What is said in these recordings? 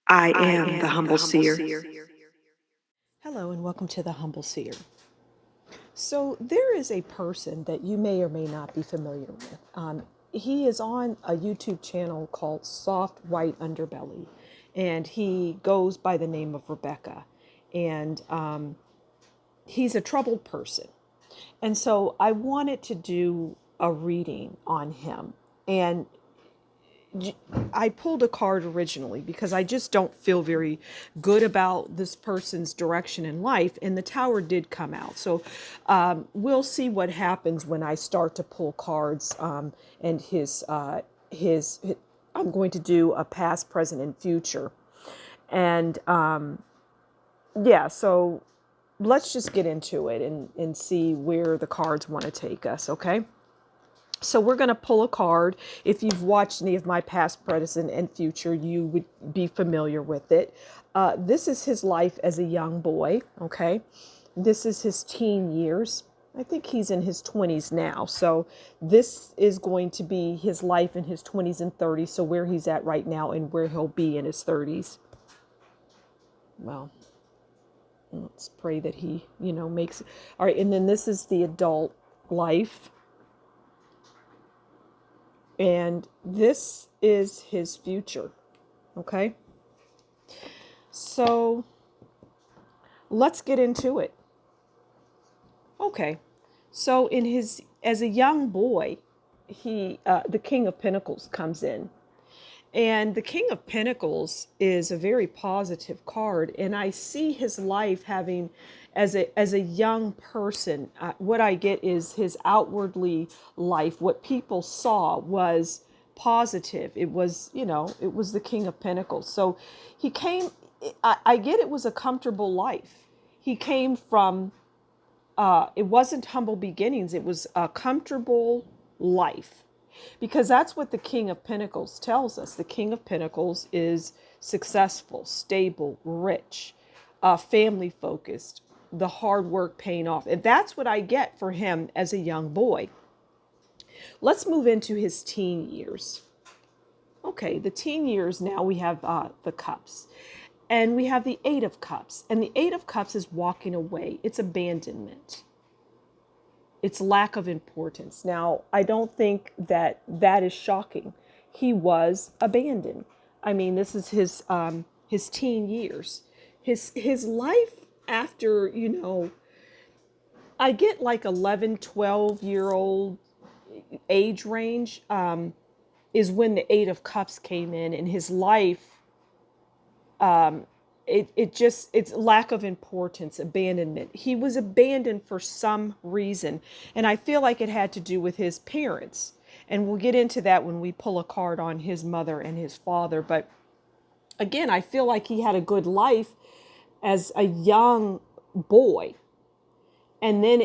I am the Humble Seer. Hello and welcome to the Humble Seer. So there is a person that you may or may not be familiar with. He is on a YouTube channel called Soft White Underbelly, and he goes by the name of Rebecca. And he's a troubled person. And so I wanted to do a reading on him. And I pulled a card originally because I just don't feel very good about this person's direction in life, and the Tower did come out. So we'll see what happens when I start to pull cards. And his I'm going to do a past, present, and future, and yeah. So let's just get into it and see where the cards want to take us. Okay. So we're going to pull a card. If you've watched any of my past, present, and future, you would be familiar with it. This is his life as a young boy, okay? This is his teen years. I think he's in his 20s now. So this is going to be his life in his 20s and 30s. So where he's at right now and where he'll be in his 30s. Well, let's pray that he, makes it. All right, and then this is the adult life. And this is his future. Okay. So let's get into it. Okay. So as a young boy, the King of Pentacles comes in. And the King of Pentacles is a very positive card. And I see his life having, as a young person, what I get is his outwardly life. What people saw was positive. It was, it was the King of Pentacles. So he came, I get it was a comfortable life. He came from, it wasn't humble beginnings. It was a comfortable life. Because that's what the King of Pentacles tells us. The King of Pentacles is successful, stable, rich, family focused, the hard work paying off. And that's what I get for him as a young boy. Let's move into his teen years. Okay, the teen years now we have the cups. And we have the Eight of Cups. And the Eight of Cups is walking away. It's abandonment. It's lack of importance. Now, I don't think that is shocking. He was abandoned. I mean, this is his teen years. His life after, I get like 11, 12-year-old age range is when the Eight of Cups came in, and his life it's lack of importance, abandonment. He was abandoned for some reason. And I feel like it had to do with his parents. And we'll get into that when we pull a card on his mother and his father. But again, I feel like he had a good life as a young boy. And then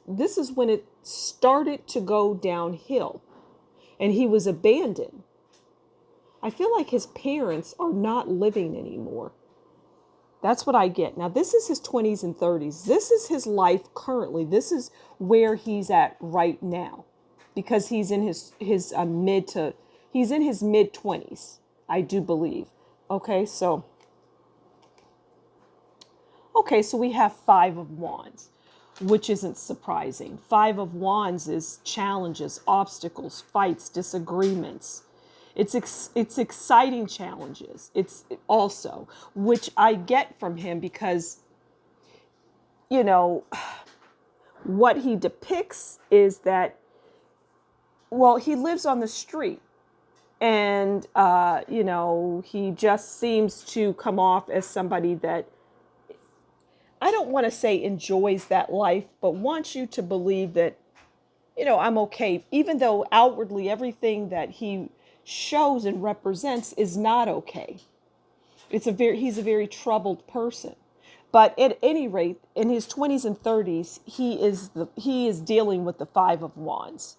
this is when it started to go downhill. And he was abandoned. I feel like his parents are not living anymore. That's what I get. Now, this is his 20s and 30s. This is his life currently. This is where he's at right now, because he's in his mid 20s, I do believe. Okay, so we have Five of Wands, which isn't surprising. Five of Wands is challenges, obstacles, fights, disagreements. It's exciting challenges. It's also, which I get from him because, what he depicts is that, well, he lives on the street, and, he just seems to come off as somebody that, I don't want to say enjoys that life, but wants you to believe that, I'm okay, even though outwardly everything that he shows and represents is not okay. He's a very troubled person. But at any rate, in his 20s and 30s, he is dealing with the Five of Wands.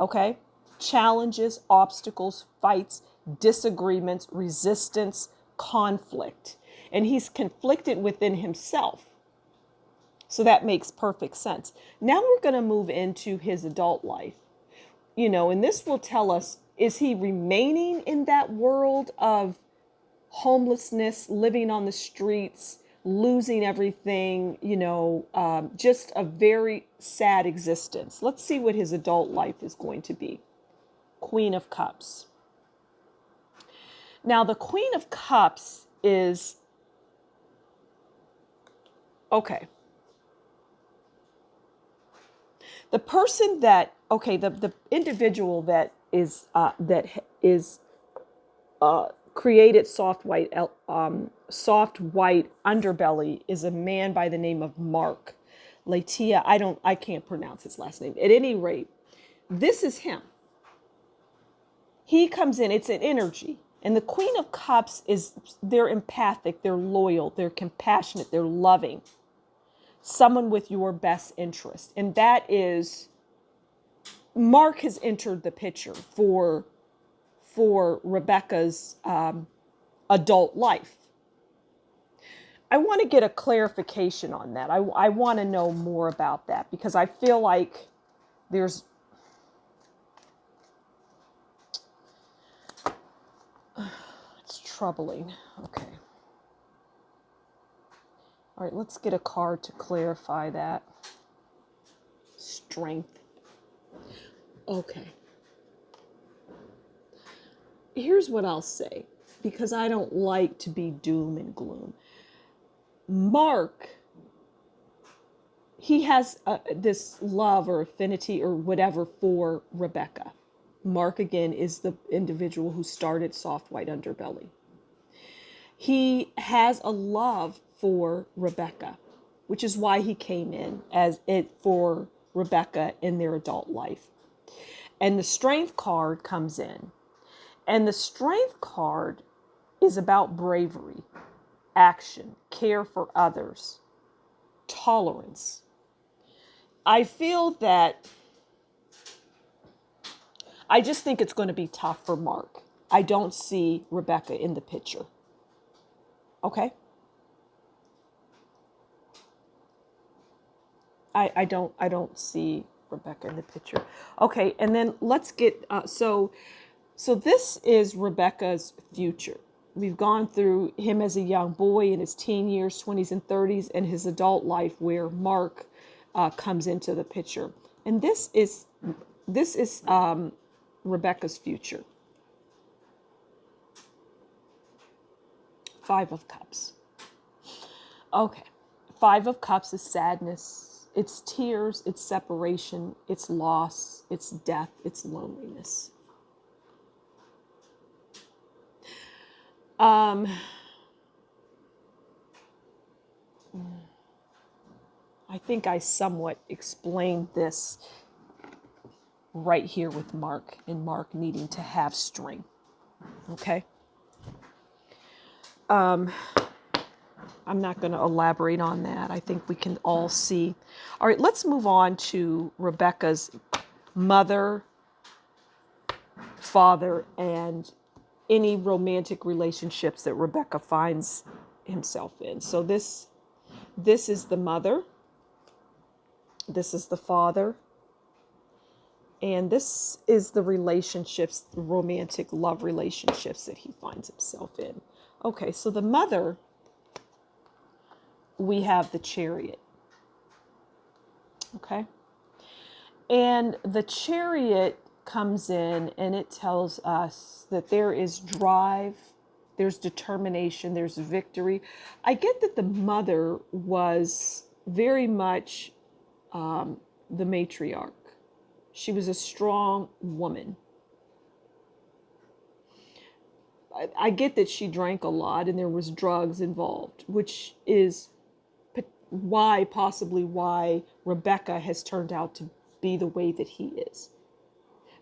Okay? Challenges, obstacles, fights, disagreements, resistance, conflict. And he's conflicted within himself. So that makes perfect sense. Now we're going to move into his adult life. And this will tell us, is he remaining in that world of homelessness, living on the streets, losing everything, just a very sad existence. Let's see what his adult life is going to be. Queen of Cups. Now, the Queen of Cups is, okay. The person that, the individual that is created soft white underbelly is a man by the name of Mark Latia. I can't pronounce his last name. At any rate, this is him. He comes in, it's an energy. And the Queen of Cups they're empathic, they're loyal, they're compassionate, they're loving. Someone with your best interest. And that is, Mark has entered the picture for Rebecca's adult life. I want to get a clarification on that. I want to know more about that because I feel like it's troubling. Okay. All right, let's get a card to clarify that. Strength. Okay. Here's what I'll say, because I don't like to be doom and gloom. Mark, he has this love or affinity or whatever for Rebecca. Mark, again, is the individual who started Soft White Underbelly. He has a love for Rebecca, which is why he came in for Rebecca in their adult life. And the Strength card comes in. And the Strength card is about bravery, action, care for others, tolerance. I feel that I just think it's going to be tough for Mark. I don't see Rebecca in the picture. Okay? I don't see Rebecca in the picture. Okay, and then let's get so this is Rebecca's future. We've gone through him as a young boy in his teen years, 20s and 30s, and his adult life where Mark comes into the picture. And this is Rebecca's future. 5 of Cups. Okay. 5 of Cups is sadness. It's tears, it's separation, it's loss, it's death, it's loneliness. I think I somewhat explained this right here with Mark, and Mark needing to have strength. Okay? I'm not going to elaborate on that. I think we can all see. All right, let's move on to Rebecca's mother, father, and any romantic relationships that Rebecca finds himself in. So this is the mother. This is the father. And this is the relationships, the romantic love relationships that he finds himself in. Okay, so the mother, we have the Chariot. Okay? And the Chariot comes in and it tells us that there is drive, there's determination, there's victory. I get that the mother was very much the matriarch. She was a strong woman. I get that she drank a lot and there was drugs involved, which is possibly why Rebecca has turned out to be the way that he is.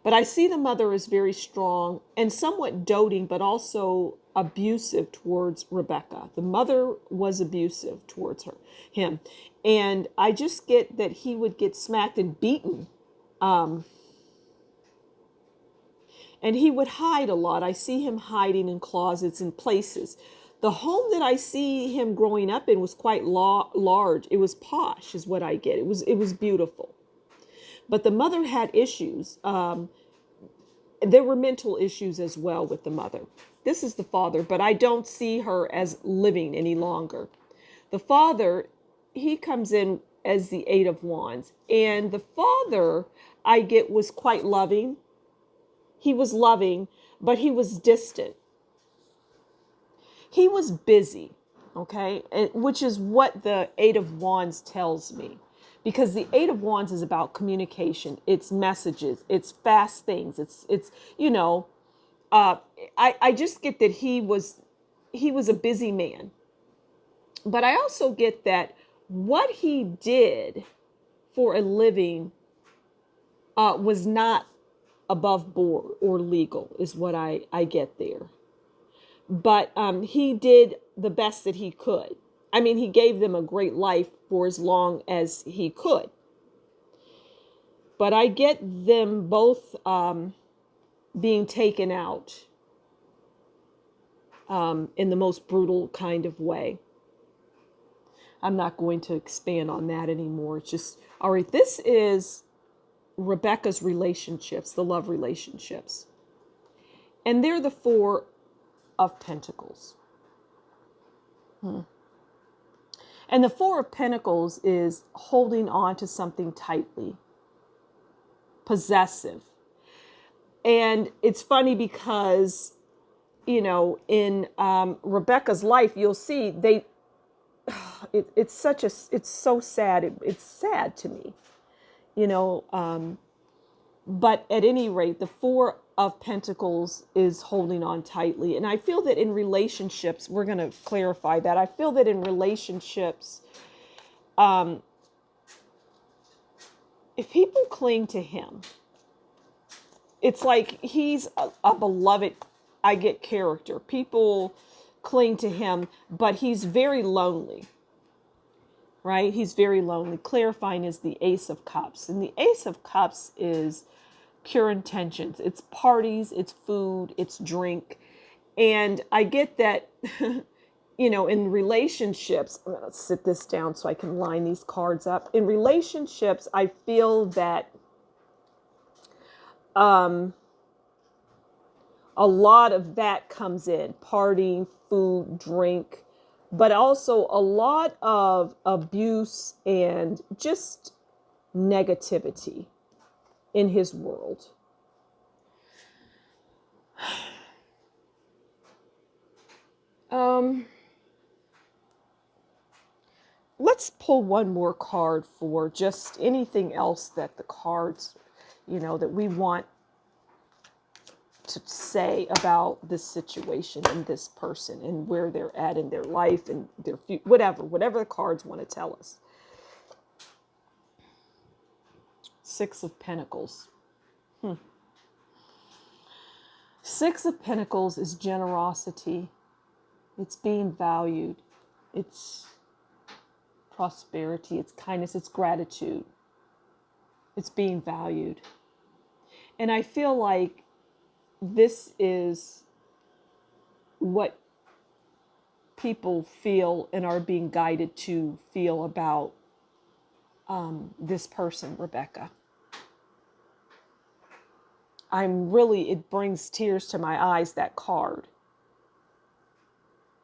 But I see the mother as very strong and somewhat doting, but also abusive towards Rebecca. The mother was abusive towards him. And I just get that he would get smacked and beaten. And he would hide a lot. I see him hiding in closets and places. The home that I see him growing up in was quite large. It was posh, is what I get. It was beautiful. But the mother had issues. There were mental issues as well with the mother. This is the father, but I don't see her as living any longer. The father, he comes in as the Eight of Wands. And the father, I get, was quite loving. He was loving, but he was distant. He was busy, okay? Which is what the Eight of Wands tells me. Because the Eight of Wands is about communication, it's messages, it's fast things, it's I just get that he was a busy man. But I also get that what he did for a living was not above board or legal, is what I get there. But he did the best that he could. I mean, he gave them a great life for as long as he could. But I get them both being taken out in the most brutal kind of way. I'm not going to expand on that anymore. It's just, all right, this is Rebecca's relationships, the love relationships. And they're the Four of Pentacles. And the Four of Pentacles is holding on to something tightly, possessive. And it's funny because, in Rebecca's life, you'll see it's so sad. It's sad to me, but at any rate, the Four of Pentacles is holding on tightly. And I feel that in relationships, we're going to clarify that. I feel that in relationships, if people cling to him, it's like he's a beloved, I get, character. People cling to him, but he's very lonely, right? He's very lonely. Clarifying is the Ace of Cups. And the Ace of Cups is pure intentions. It's parties, it's food, it's drink. And I get that, in relationships, I'm going to sit this down so I can line these cards up. In relationships, I feel that a lot of that comes in: partying, food, drink, but also a lot of abuse and just negativity in his world. Let's pull one more card for just anything else that the cards, that we want to say about this situation and this person and where they're at in their life and their future, whatever the cards want to tell us. Six of Pentacles. Six of Pentacles is generosity. It's being valued. It's prosperity. It's kindness. It's gratitude. It's being valued. And I feel like this is what people feel and are being guided to feel about this person, Rebecca. It brings tears to my eyes, that card.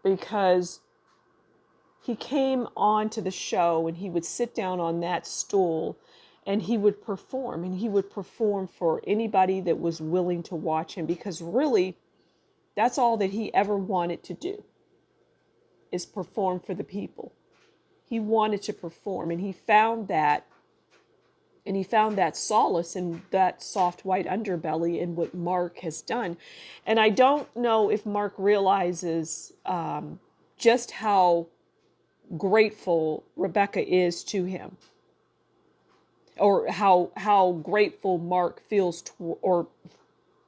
Because he came on to the show and he would sit down on that stool and he would perform. And he would perform for anybody that was willing to watch him. Because really, that's all that he ever wanted to do, is perform for the people. He wanted to perform, and he found that. And he found that solace in that soft white underbelly in what Mark has done. And I don't know if Mark realizes just how grateful Rebecca is to him, or how grateful Mark feels or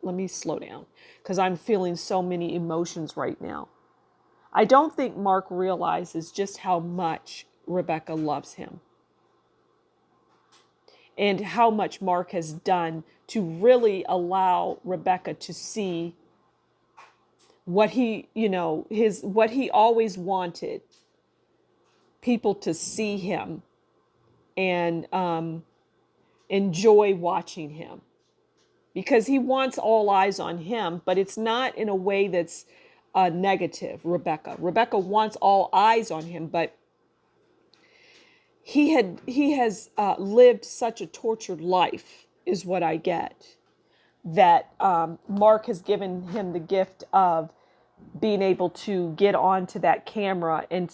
let me slow down, because I'm feeling so many emotions right now. I don't think Mark realizes just how much Rebecca loves him, and how much Mark has done to really allow Rebecca to see what he, what he always wanted people to see him and enjoy watching him, because he wants all eyes on him, but it's not in a way that's negative. Rebecca wants all eyes on him, but he has lived such a tortured life, is what I get. That Mark has given him the gift of being able to get onto that camera and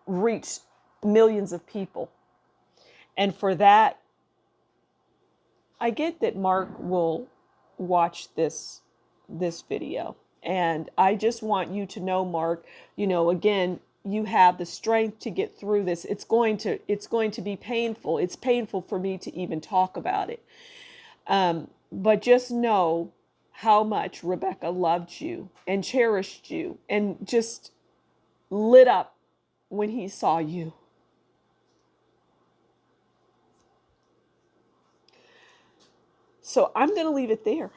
reach millions of people. And for that, I get that Mark will watch this video. And I just want you to know, Mark, again, you have the strength to get through this. It's going to be painful. It's painful for me to even talk about it. But just know how much Rebecca loved you and cherished you and just lit up when he saw you. So I'm going to leave it there.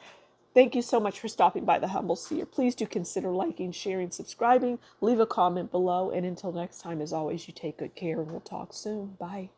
Thank you so much for stopping by the Humble Seer. Please do consider liking, sharing, subscribing. Leave a comment below. And until next time, as always, you take good care and we'll talk soon. Bye.